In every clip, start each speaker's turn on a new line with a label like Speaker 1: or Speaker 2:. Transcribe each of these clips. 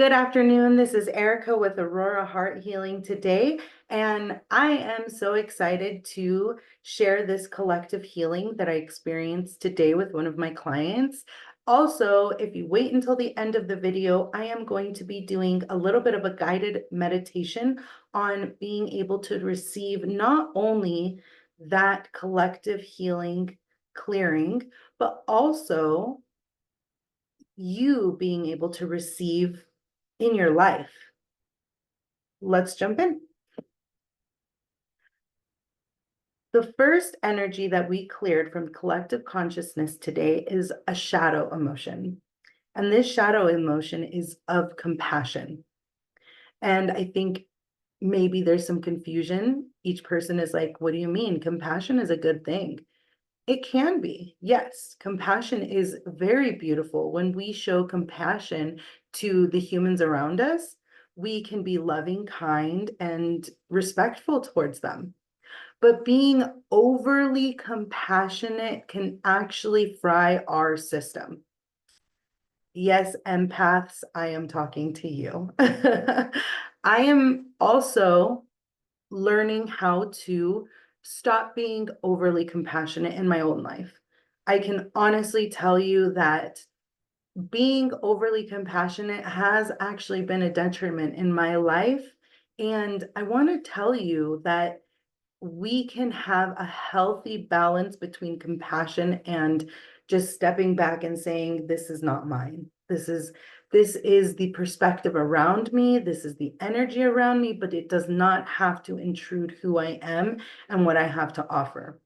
Speaker 1: Good afternoon. This is Erika with Aurora Heart Healing today, and I am so excited to share this collective healing that I experienced today with one of my clients. Also, if you wait until the end of the video, I am going to be doing a little bit of a guided meditation on being able to receive not only that collective healing clearing, but also you being able to receive in your life. Let's jump in. The first energy that we cleared from collective consciousness today is a shadow emotion. And this shadow emotion is of compassion. And I think maybe there's some confusion. Each person is like, what do you mean? Compassion is a good thing. It can be. Yes, compassion is very beautiful. When we show compassion to the humans around us, we can be loving, kind, and respectful towards them. But being overly compassionate can actually fry our system. Yes, empaths, I am talking to you. I am also learning how to stop being overly compassionate in my own life. I can honestly tell you that being overly compassionate has actually been a detriment in my life. And I want to tell you that we can have a healthy balance between compassion and just stepping back and saying, this is not mine. This is the perspective around me. This is the energy around me, but it does not have to intrude who I am and what I have to offer.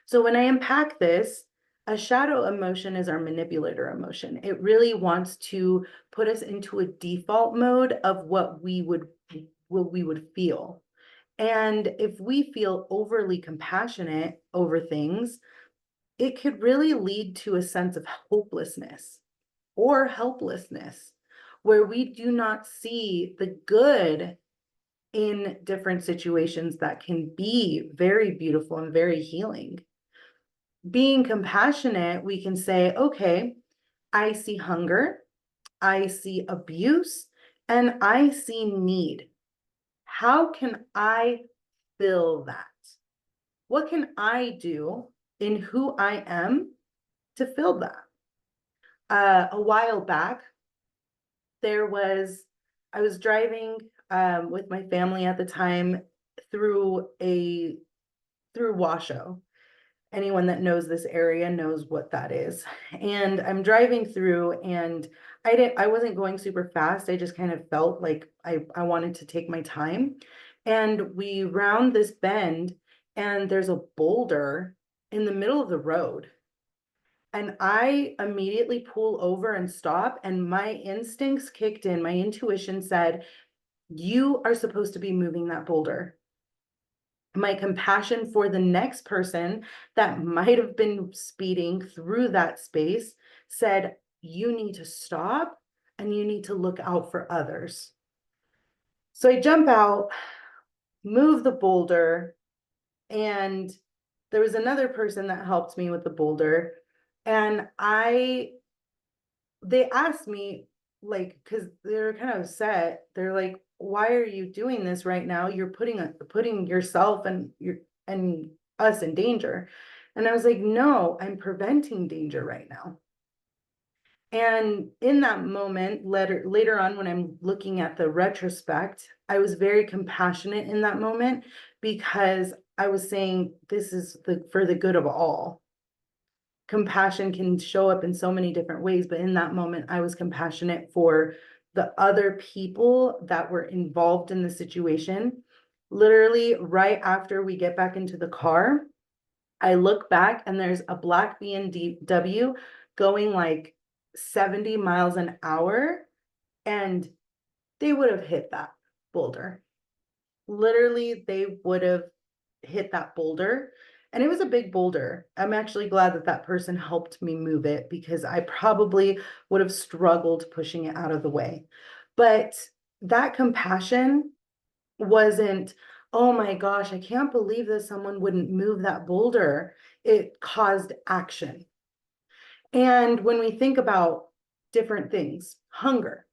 Speaker 1: So when I unpack this, a shadow emotion is our manipulator emotion. It really wants to put us into a default mode of what we would feel. And if we feel overly compassionate over things, it could really lead to a sense of hopelessness or helplessness, where we do not see the good in different situations that can be very beautiful and very healing. Being compassionate, we can say, okay, I see hunger, I see abuse, and I see need. How can I fill that? What can I do in who I am to fill that? A while back, I was driving with my family at the time through Washoe. Anyone that knows this area knows what that is. And I'm driving through, and I wasn't going super fast. I just kind of felt like I wanted to take my time. And we round this bend, and there's a boulder in the middle of the road. And I immediately pull over and stop, and my instincts kicked in. My intuition said, you are supposed to be moving that boulder. My compassion for the next person that might have been speeding through that space said, you need to stop and you need to look out for others. So I jump out, move the boulder, and there was another person that helped me with the boulder. And they asked me, like, because they're kind of upset. They're like, why are you doing this right now? You're putting yourself and us in danger. And I was like, no, I'm preventing danger right now. And in that moment, later on, when I'm looking at the retrospect, I was very compassionate in that moment, because I was saying, this is for the good of all. Compassion can show up in so many different ways, but in that moment, I was compassionate for the other people that were involved in the situation. Literally, right after we get back into the car, I look back and there's a black BMW going like 70 miles an hour, and they would have hit that boulder. Literally, they would have hit that boulder. And it was a big boulder. I'm actually glad that that person helped me move it, because I probably would have struggled pushing it out of the way. But that compassion wasn't, oh my gosh, I can't believe that someone wouldn't move that boulder. It caused action. And when we think about different things, hunger,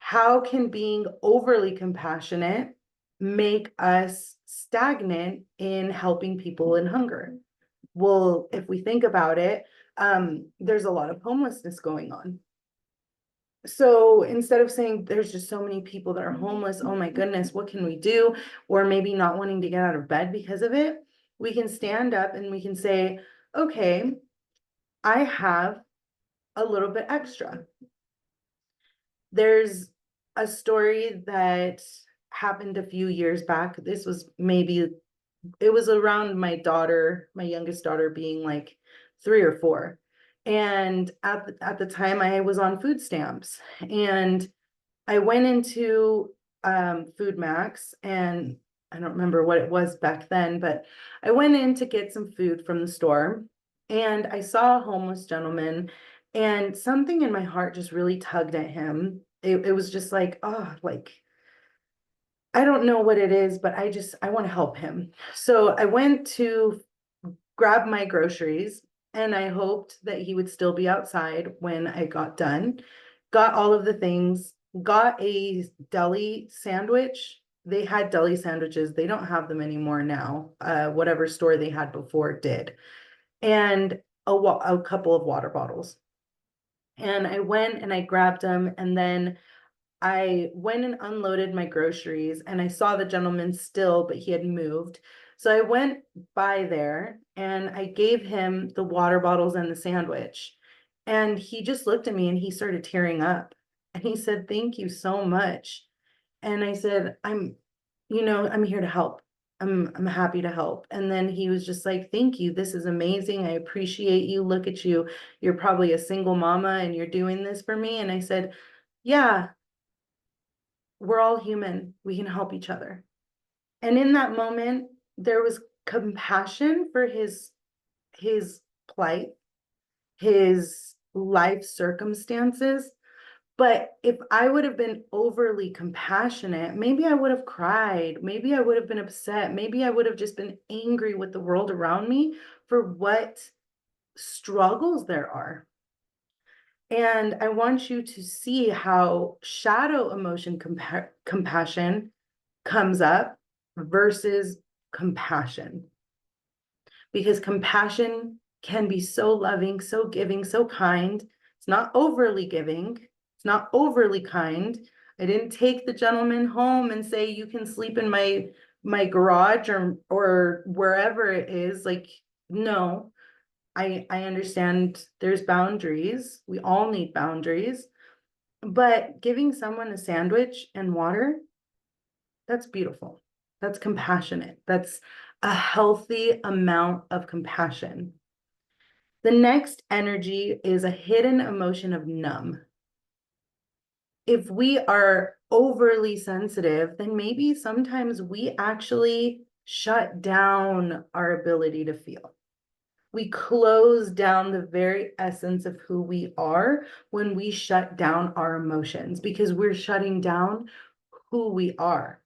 Speaker 1: How can being overly compassionate make us stagnant in helping people in hunger? Well, if we think about it, there's a lot of homelessness going on. So instead of saying there's just so many people that are homeless, oh my goodness, what can we do? Or maybe not wanting to get out of bed because of it, we can stand up and we can say, okay, I have a little bit extra. There's a story that happened a few years back. This was maybe, it was around my daughter, my youngest daughter being like 3 or 4. And at the time I was on food stamps, and I went into Food Max, and I don't remember what it was back then, but I went in to get some food from the store, and I saw a homeless gentleman, and something in my heart just really tugged at him. It was just like, oh, like, I don't know what it is, but I want to help him. So I went to grab my groceries, and I hoped that he would still be outside when I got done. Got all of the things, got a deli sandwich. They had deli sandwiches. They don't have them anymore now. Whatever store they had before did. And a couple of water bottles. And I went and I grabbed them, and then I went and unloaded my groceries, and I saw the gentleman still, but he had moved. So I went by there and I gave him the water bottles and the sandwich. And he just looked at me and he started tearing up. And he said, "Thank you so much." And I said, I'm here to help. I'm happy to help." And then he was just like, "Thank you. This is amazing. I appreciate you. Look at you. You're probably a single mama and you're doing this for me." And I said, "Yeah, we're all human. We can help each other." And in that moment, there was compassion for his plight, his life circumstances. But if I would have been overly compassionate, maybe I would have cried, maybe I would have been upset, maybe I would have just been angry with the world around me for what struggles there are. And I want you to see how shadow emotion compassion comes up versus compassion. Because compassion can be so loving, so giving, so kind. It's not overly giving. It's not overly kind. I didn't take the gentleman home and say, "You can sleep in my garage or wherever it is." Like, no, I understand there's boundaries. We all need boundaries. But giving someone a sandwich and water, that's beautiful. That's compassionate. That's a healthy amount of compassion. The next energy is a hidden emotion of numb. If we are overly sensitive, then maybe sometimes we actually shut down our ability to feel. We close down the very essence of who we are when we shut down our emotions, because we're shutting down who we are.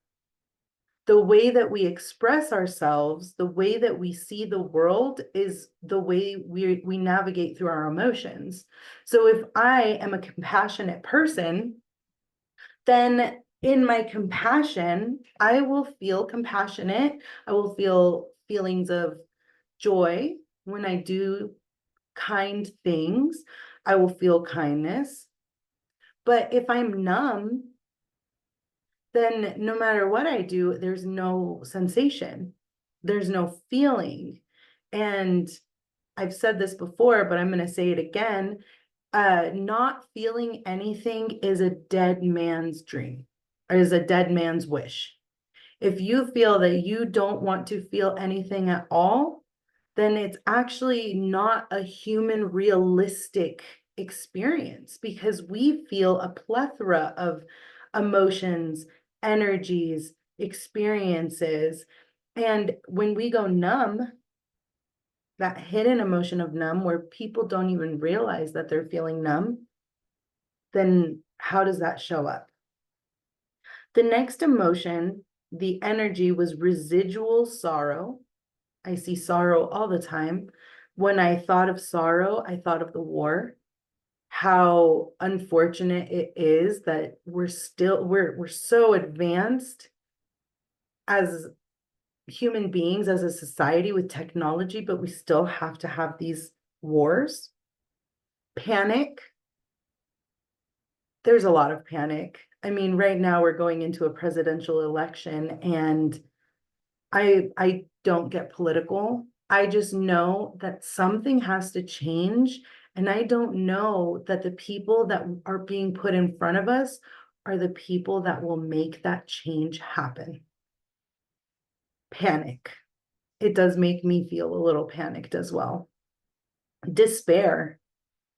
Speaker 1: The way that we express ourselves, the way that we see the world, is the way we navigate through our emotions. So if I am a compassionate person, then in my compassion, I will feel compassionate. I will feel feelings of joy when I do kind things. I will feel kindness. But if I'm numb, then no matter what I do, there's no sensation, there's no feeling. And I've said this before, but I'm going to say it again. Not feeling anything is a dead man's dream, or is a dead man's wish. If you feel that you don't want to feel anything at all, then it's actually not a human realistic experience, because we feel a plethora of emotions, energies, experiences. And when we go numb, that hidden emotion of numb, where people don't even realize that they're feeling numb, then how does that show up? The next emotion, the energy, was residual sorrow. I see sorrow all the time. When I thought of sorrow, I thought of the war. how unfortunate it is that we're so advanced as human beings, as a society with technology, but we still have to have these wars. Panic. There's a lot of panic. I mean, right now we're going into a presidential election, and I don't get political. I just know that something has to change. And I don't know that the people that are being put in front of us are the people that will make that change happen. Panic. It does make me feel a little panicked as well. Despair.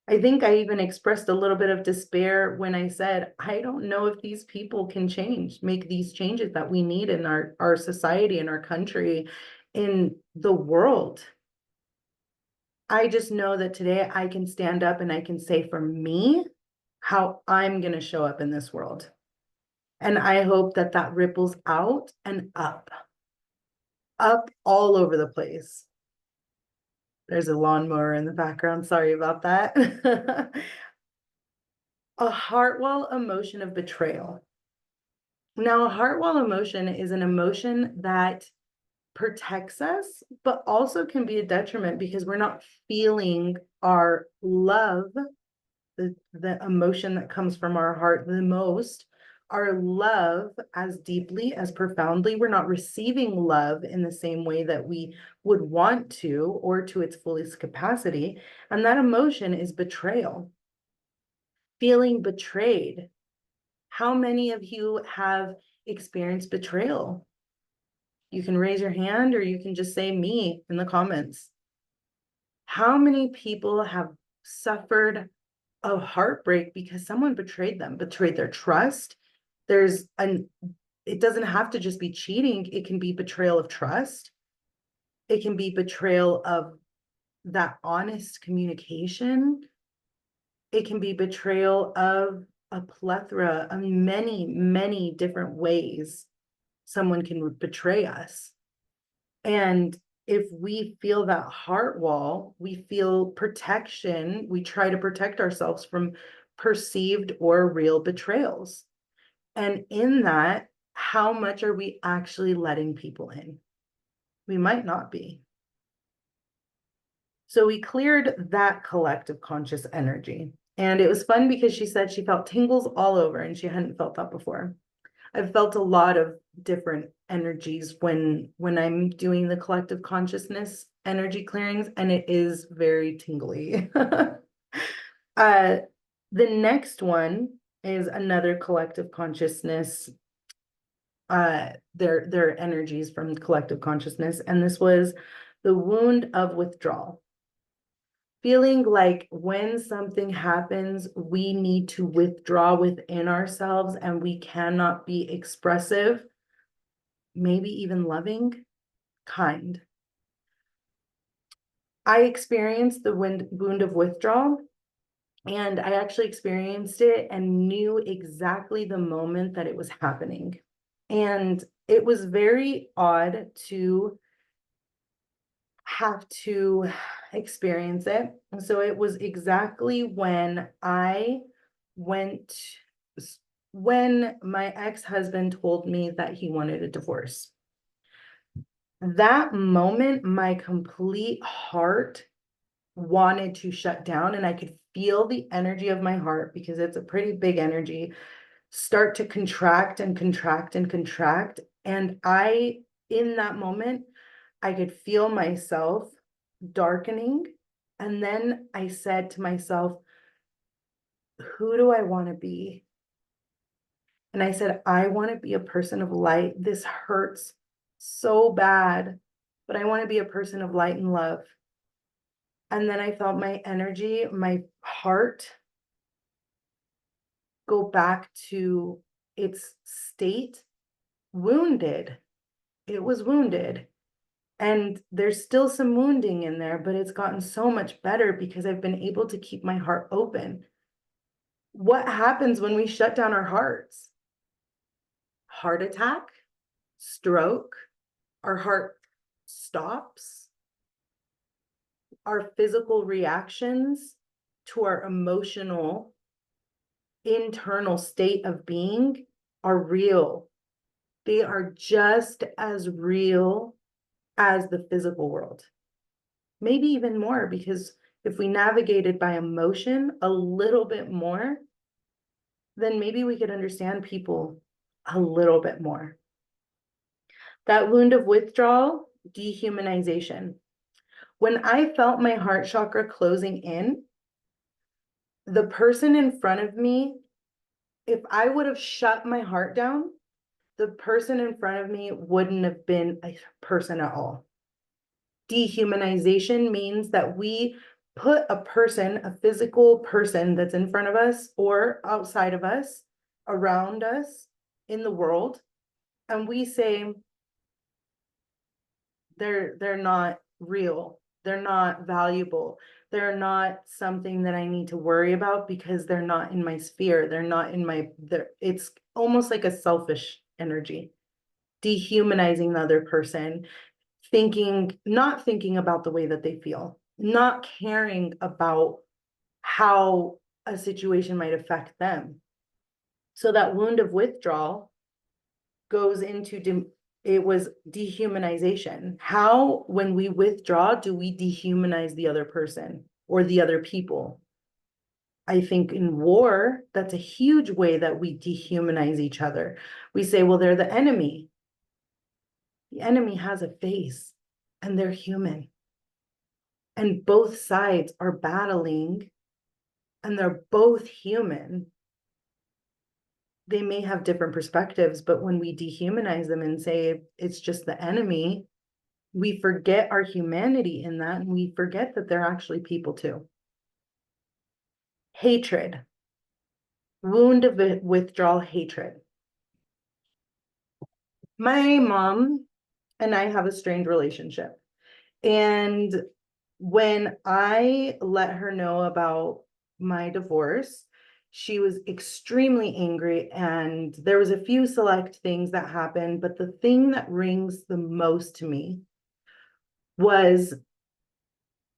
Speaker 1: I think I even expressed a little bit of despair when I said, I don't know if these people can change, make these changes that we need in our society, in our country, in the world. I just know that today I can stand up and I can say for me how I'm going to show up in this world. And I hope that that ripples out and up all over the place. There's a lawnmower in the background. Sorry about that. A heart-wall emotion of betrayal. Now, a heart-wall emotion is an emotion that protects us, but also can be a detriment because we're not feeling our love, the emotion that comes from our heart the most, our love as deeply, as profoundly. We're not receiving love in the same way that we would want to, or to its fullest capacity. And that emotion is betrayal. Feeling betrayed. How many of you have experienced betrayal? You can raise your hand or you can just say me in the comments. How many people have suffered a heartbreak because someone betrayed them, betrayed their trust? It doesn't have to just be cheating. It can be betrayal of trust. It can be betrayal of that honest communication. It can be betrayal of a plethora of many, many different ways someone can betray us. And if we feel that heart wall, we feel protection, we try to protect ourselves from perceived or real betrayals. And in that, how much are we actually letting people in? We might not be. So we cleared that collective conscious energy. And it was fun because she said she felt tingles all over and she hadn't felt that before. I've felt a lot of different energies when I'm doing the collective consciousness energy clearings, and it is very tingly. The next one is another collective consciousness, their energies from collective consciousness, and this was the wound of withdrawal. Feeling like when something happens, we need to withdraw within ourselves and we cannot be expressive, maybe even loving, kind. I experienced the wound of withdrawal, and I actually experienced it and knew exactly the moment that it was happening. And it was very odd to have to experience it. And so it was exactly when when my ex-husband told me that he wanted a divorce. That moment, my complete heart wanted to shut down, and I could feel the energy of my heart, because it's a pretty big energy, start to contract and contract and contract. And in that moment, I could feel myself darkening. And then I said to myself, who do I want to be? And I said, I want to be a person of light. This hurts so bad, but I want to be a person of light and love. And then I felt my energy, my heart go back to its state, wounded. It was wounded. And there's still some wounding in there, but it's gotten so much better because I've been able to keep my heart open. What happens when we shut down our hearts? Heart attack, stroke, our heart stops. Our physical reactions to our emotional internal state of being are real. They are just as real as the physical world. Maybe even more, because if we navigated by emotion a little bit more, then maybe we could understand people a little bit more. That wound of withdrawal, dehumanization. When I felt my heart chakra closing in, the person in front of me, if I would have shut my heart down, the person in front of me wouldn't have been a person at all. Dehumanization means that we put a person, a physical person that's in front of us or outside of us, around us in the world, and we say they're not real, they're not valuable, they're not something that I need to worry about because they're not in my sphere, they're not in my, it's almost like a selfish energy, dehumanizing the other person, not thinking about the way that they feel, not caring about how a situation might affect them. So that wound of withdrawal goes into, it was dehumanization. How, when we withdraw, do we dehumanize the other person or the other people? I think in war, that's a huge way that we dehumanize each other. We say, well, they're the enemy. The enemy has a face and they're human. And both sides are battling and they're both human. They may have different perspectives, but when we dehumanize them and say it's just the enemy, we forget our humanity in that, and we forget that they're actually people too. Hatred, wound of withdrawal, hatred. My mom and I have a strained relationship. And when I let her know about my divorce, she was extremely angry, and there was a few select things that happened, but the thing that rings the most to me was,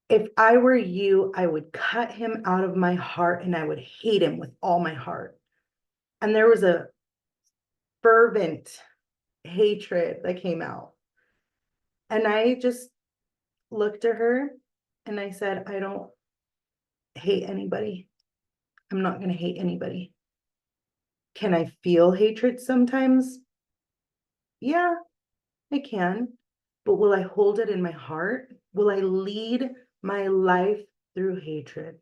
Speaker 1: if I were you, I would cut him out of my heart and I would hate him with all my heart. And there was a fervent hatred that came out. And I just looked at her and I said, I don't hate anybody. I'm not going to hate anybody. Can I feel hatred sometimes? Yeah, I can. But will I hold it in my heart? Will I lead my life through hatred?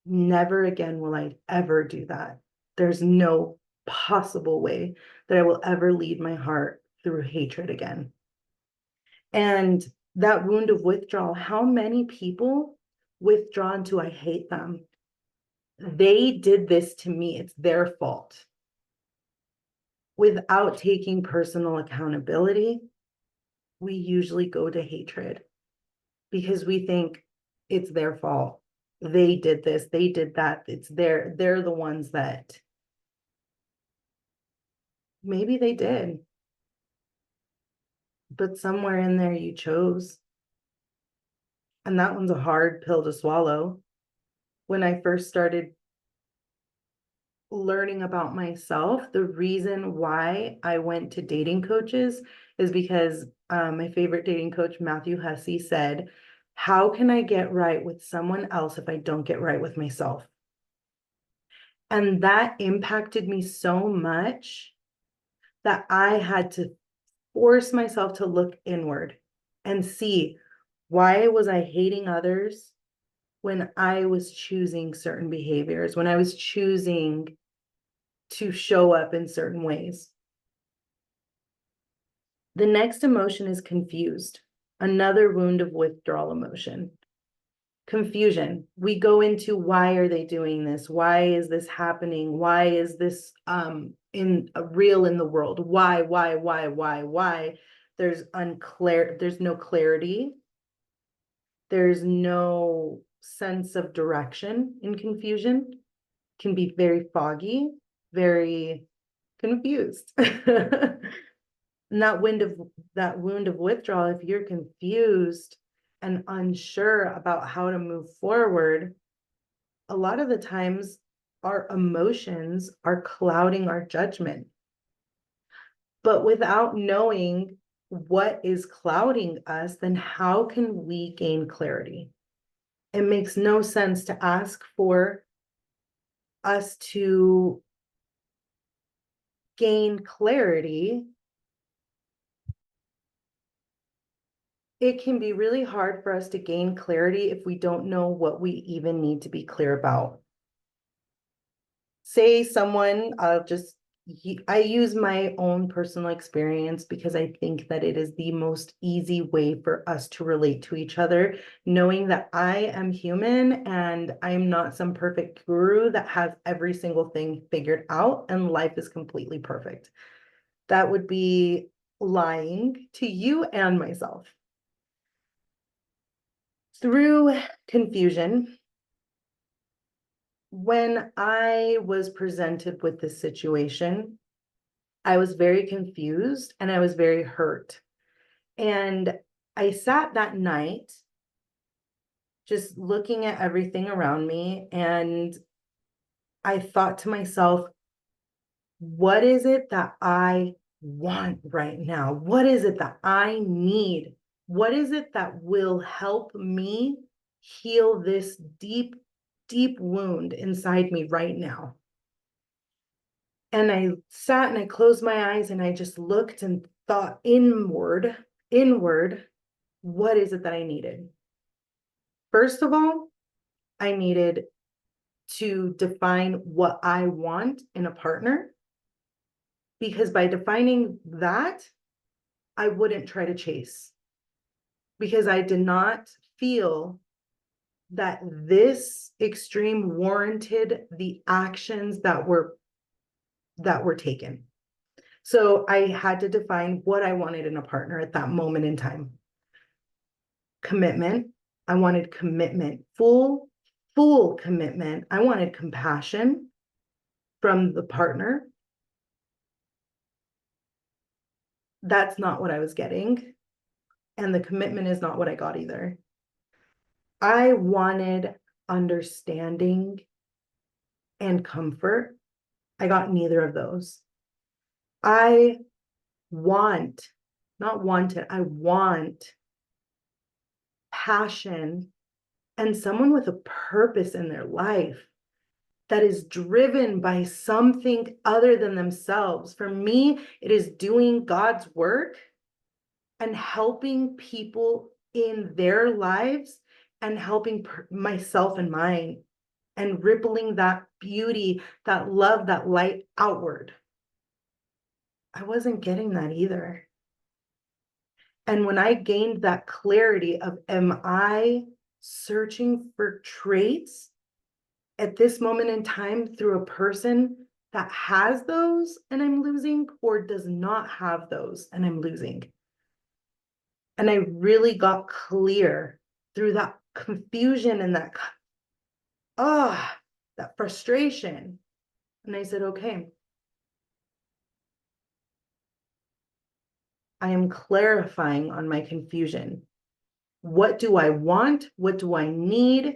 Speaker 1: Never again will I ever do that. There's no possible way that I will ever lead my heart through hatred again. And that wound of withdrawal, how many people withdraw into I hate them? They did this to me. It's their fault. Without taking personal accountability, we usually go to hatred because we think it's their fault. They did this, they did that. They're the ones that maybe they did. But somewhere in there you chose. And that one's a hard pill to swallow. When I first started learning about myself, the reason why I went to dating coaches is because my favorite dating coach, Matthew Hussey, said, how can I get right with someone else if I don't get right with myself? And that impacted me so much that I had to force myself to look inward and see, why was I hating others when I was choosing certain behaviors, when I was choosing to show up in certain ways? The next emotion is confused, another wound of withdrawal emotion. Confusion. We go into, why are they doing this? Why is this happening? Why is this real in the world? Why? There's no clarity. There's no sense of direction in confusion. Can be very foggy, very confused. And that wound of withdrawal, if you're confused and unsure about how to move forward, a lot of the times our emotions are clouding our judgment. But without knowing what is clouding us, then how can we gain clarity? It makes no sense to ask for us to gain clarity. It can be really hard for us to gain clarity if we don't know what we even need to be clear about. Say someone, I use my own personal experience because I think that it is the most easy way for us to relate to each other, knowing that I am human and I am not some perfect guru that has every single thing figured out and life is completely perfect. That would be lying to you and myself. Through confusion, when I was presented with this situation, I was very confused and I was very hurt. And I sat that night just looking at everything around me, and I thought to myself, what is it that I want right now? What is it that I need? What is it that will help me heal this deep, deep wound inside me right now? And I sat and I closed my eyes and I just looked and thought inward, what is it that I needed? First of all, I needed to define what I want in a partner, because by defining that, I wouldn't try to chase, because I did not feel that this extreme warranted the actions that were taken. So I had to define what I wanted in a partner at that moment in time. Commitment. I wanted commitment, full commitment. I wanted compassion from the partner. That's not what I was getting. And the commitment is not what I got either. I wanted understanding and comfort. I got neither of those. I want passion and someone with a purpose in their life that is driven by something other than themselves. For me, it is doing God's work and helping people in their lives and helping myself and mine and rippling that beauty, that love, that light outward. I wasn't getting that either. And when I gained that clarity of, am I searching for traits at this moment in time through a person that has those and I'm losing, or does not have those and I'm losing? And I really got clear through that confusion and that frustration. And I said, okay, I am clarifying on my confusion. What do I want? What do I need?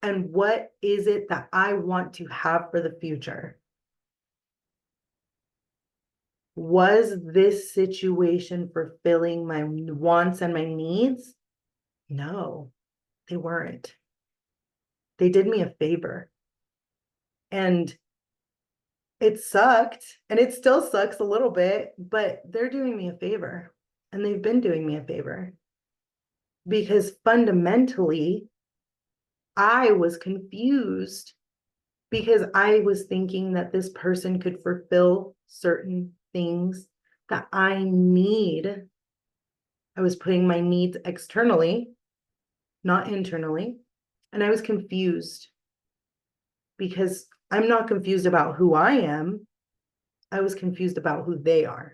Speaker 1: And what is it that I want to have for the future? Was this situation fulfilling my wants and my needs? No, they weren't. They did me a favor. And it sucked, and it still sucks a little bit, but they're doing me a favor, and they've been doing me a favor. Because fundamentally, I was confused because I was thinking that this person could fulfill certain things that I need. I was putting my needs externally, not internally. And I was confused because I'm not confused about who I am. I was confused about who they are.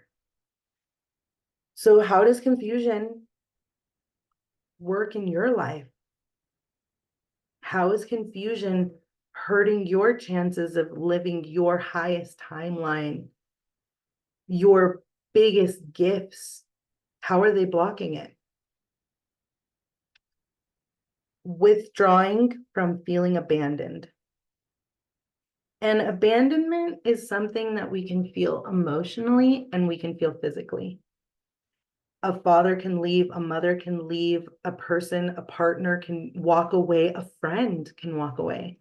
Speaker 1: So how does confusion work in your life? How is confusion hurting your chances of living your highest timeline, your biggest gifts? How are they blocking it? Withdrawing from feeling abandoned. And abandonment is something that we can feel emotionally and we can feel physically. A father can leave, a mother can leave, a person, a partner can walk away, a friend can walk away.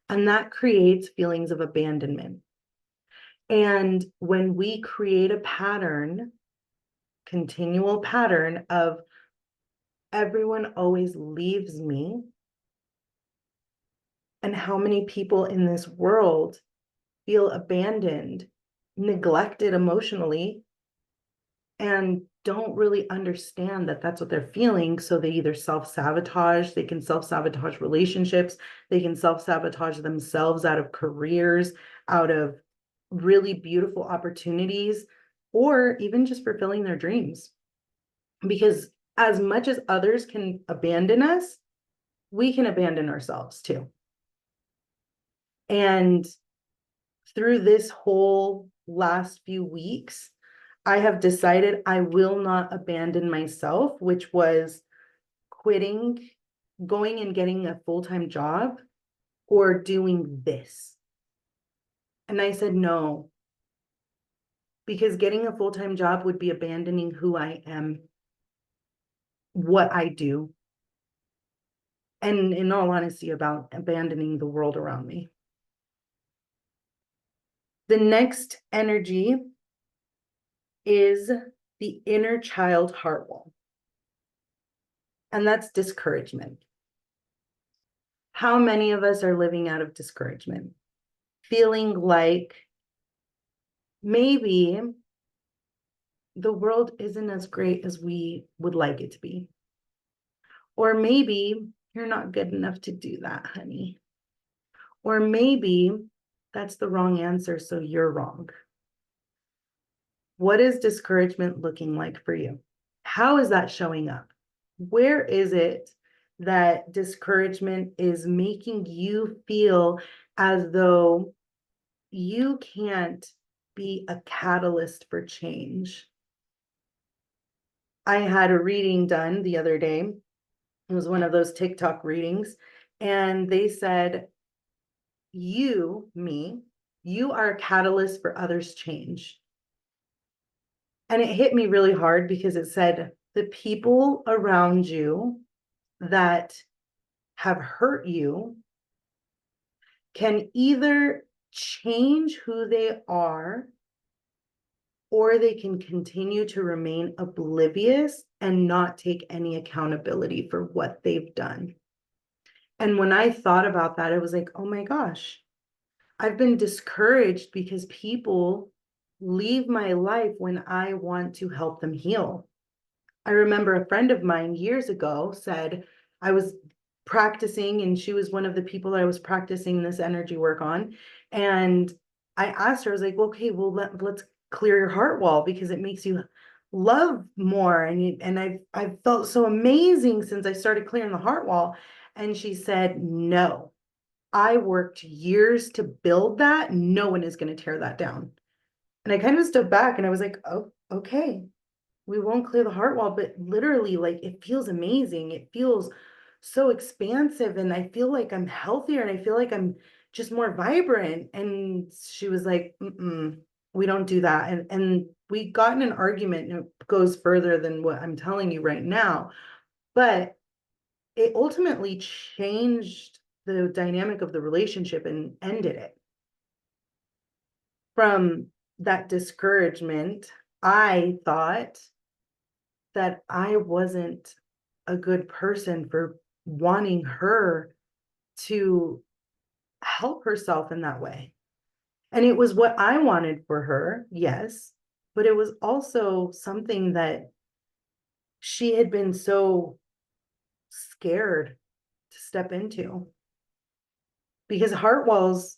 Speaker 1: And that creates feelings of abandonment. And when we create a pattern, continual pattern of everyone always leaves me, and how many people in this world feel abandoned, neglected emotionally, and don't really understand that that's what they're feeling. So they either self-sabotage, they can self-sabotage relationships, they can self-sabotage themselves out of careers, out of really beautiful opportunities, or even just fulfilling their dreams. Because as much as others can abandon us, we can abandon ourselves too. And through this whole last few weeks, I have decided I will not abandon myself, which was quitting, going and getting a full-time job, or doing this. And I said no, because getting a full-time job would be abandoning who I am, what I do, and in all honesty, about abandoning the world around me. The next energy is the inner child heart wall. And that's discouragement. How many of us are living out of discouragement? Feeling like maybe the world isn't as great as we would like it to be. Or maybe you're not good enough to do that, honey. Or maybe that's the wrong answer, so you're wrong. What is discouragement looking like for you? How is that showing up? Where is it that discouragement is making you feel as though you can't be a catalyst for change? I had a reading done the other day. It was one of those TikTok readings, and they said, you, me, you are a catalyst for others' change. And it hit me really hard because it said the people around you that have hurt you can either change who they are, or they can continue to remain oblivious and not take any accountability for what they've done. And when I thought about that, it was like, oh my gosh, I've been discouraged because people leave my life when I want to help them heal. I remember a friend of mine years ago said, I was practicing, and she was one of the people I was practicing this energy work on. And I asked her, I was like, well, okay, well, let's clear your heart wall because it makes you love more. And I've felt so amazing since I started clearing the heart wall. And she said, no, I worked years to build that. No one is going to tear that down. And I kind of stood back and I was like, oh, okay. We won't clear the heart wall, but literally, like, it feels amazing. It feels so expansive, and I feel like I'm healthier, and I feel like I'm just more vibrant. And she was like, we don't do that. And we got in an argument, and it goes further than what I'm telling you right now, but it ultimately changed the dynamic of the relationship and ended it. From that discouragement, I thought that I wasn't a good person for wanting her to help herself in that way. And it was what I wanted for her, yes, but it was also something that she had been so scared to step into. Because heart walls,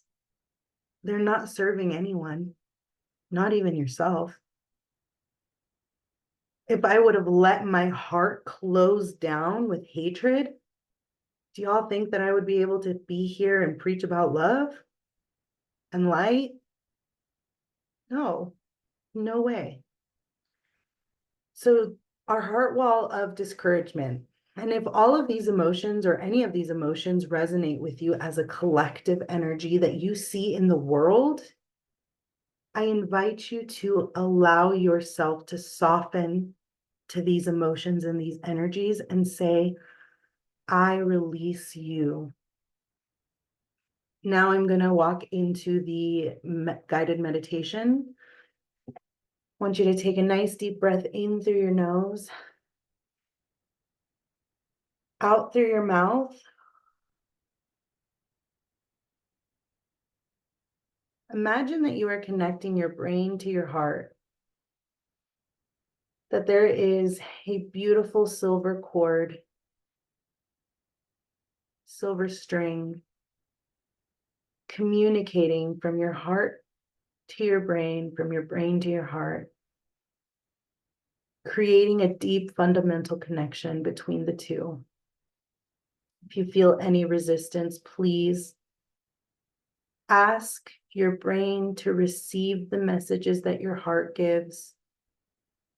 Speaker 1: they're not serving anyone, not even yourself. If I would have let my heart close down with hatred, do y'all think that I would be able to be here and preach about love and light? No, no way. So our heart wall of discouragement, And if all of these emotions or any of these emotions resonate with you as a collective energy that you see in the world, I invite you to allow yourself to soften to these emotions and these energies and say, I release you. Now I'm going to walk into the guided meditation. I want you to take a nice deep breath in through your nose, out through your mouth. Imagine that you are connecting your brain to your heart, that there is a beautiful silver cord, silver string, communicating from your heart to your brain, from your brain to your heart, creating a deep fundamental connection between the two. If you feel any resistance, please ask your brain to receive the messages that your heart gives,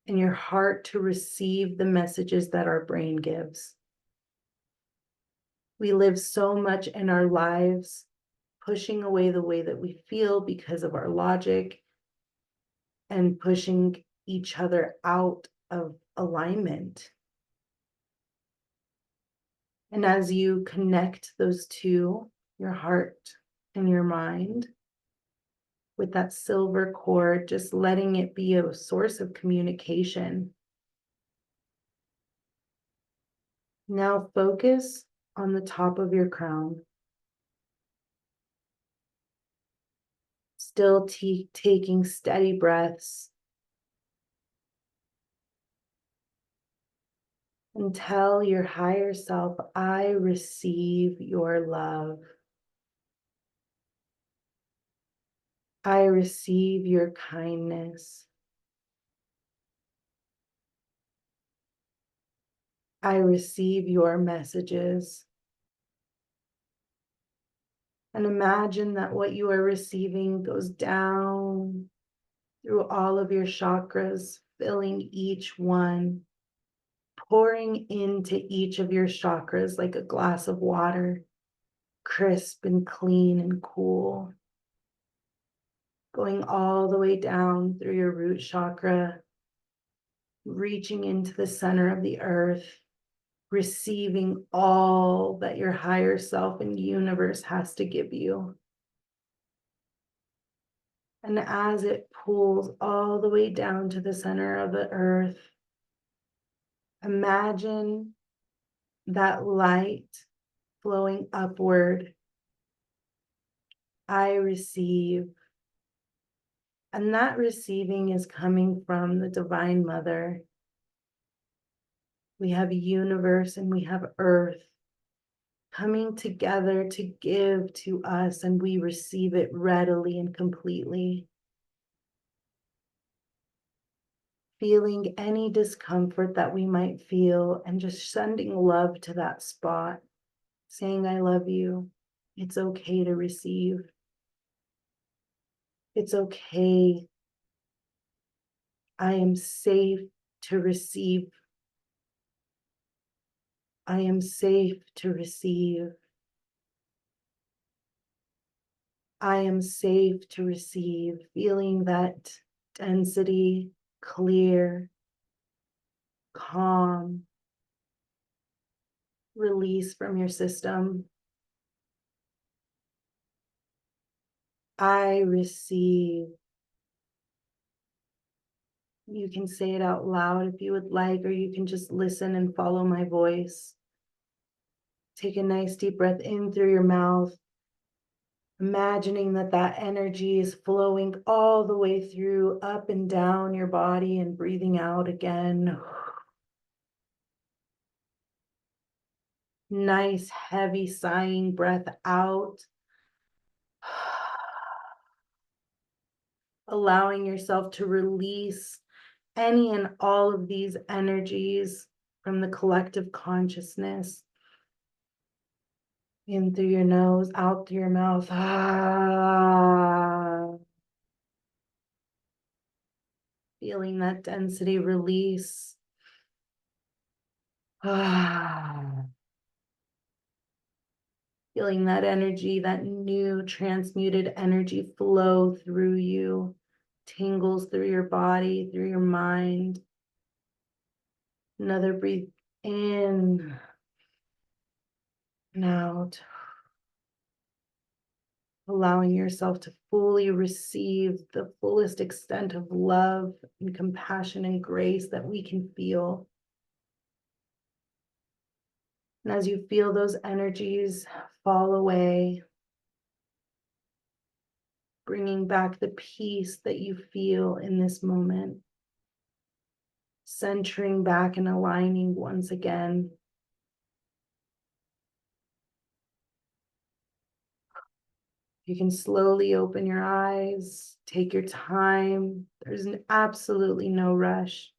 Speaker 1: and your heart to receive the messages that our brain gives. We live so much in our lives pushing away the way that we feel because of our logic and pushing each other out of alignment. And as you connect those two, your heart and your mind, with that silver cord, just letting it be a source of communication. Now focus on the top of your crown. Still taking steady breaths. And tell your higher self, I receive your love. I receive your kindness. I receive your messages. And imagine that what you are receiving goes down through all of your chakras, filling each one, pouring into each of your chakras like a glass of water, crisp and clean and cool, going all the way down through your root chakra, reaching into the center of the earth, receiving all that your higher self and universe has to give you. And as it pulls all the way down to the center of the earth, imagine that light flowing upward. I receive. And that receiving is coming from the Divine Mother. We have universe and we have earth coming together to give to us, and we receive it readily and completely. Feeling any discomfort that we might feel and just sending love to that spot, saying, I love you. It's okay to receive. It's okay. I am safe to receive. I am safe to receive. I am safe to receive, feeling that density, clear, calm, release from your system. I receive. You can say it out loud if you would like, or you can just listen and follow my voice. Take a nice deep breath in through your mouth, imagining that that energy is flowing all the way through, up and down your body, and breathing out again. Nice, heavy, sighing breath out. Allowing yourself to release any and all of these energies from the collective consciousness. In through your nose, out through your mouth. Feeling that density release. Feeling that energy, that new transmuted energy flow through you, tingles through your body, through your mind. Another breathe in and out. Allowing yourself to fully receive the fullest extent of love and compassion and grace that we can feel. And as you feel those energies fall away, bringing back the peace that you feel in this moment, centering back and aligning once again. You can slowly open your eyes, take your time. There's absolutely no rush.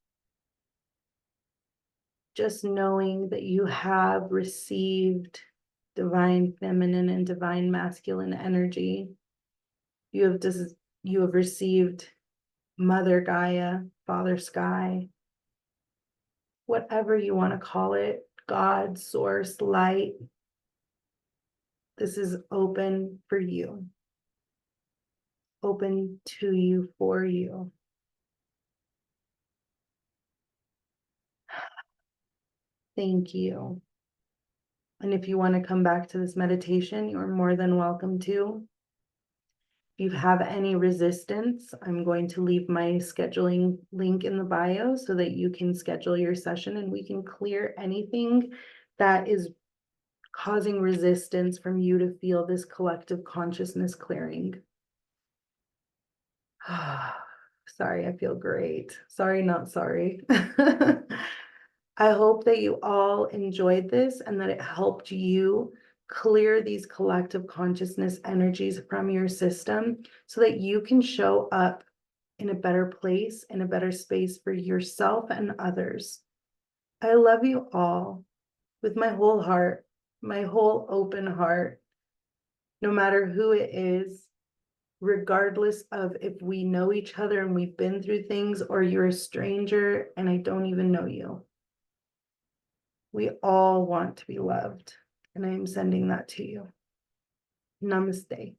Speaker 1: Just knowing that you have received divine feminine and divine masculine energy. You have received Mother Gaia, Father Sky, whatever you want to call it, God, Source, Light. This is open for you, open to you, for you. Thank you. And if you want to come back to this meditation, you're more than welcome to. If you have any resistance, I'm going to leave my scheduling link in the bio so that you can schedule your session and we can clear anything that is causing resistance from you to feel this collective consciousness clearing. Sorry, I feel great. Sorry, not sorry. I hope that you all enjoyed this and that it helped you clear these collective consciousness energies from your system so that you can show up in a better place, in a better space for yourself and others. I love you all with my whole heart, my whole open heart, no matter who it is, regardless of if we know each other and we've been through things, or you're a stranger and I don't even know you. We all want to be loved, and I am sending that to you. Namaste.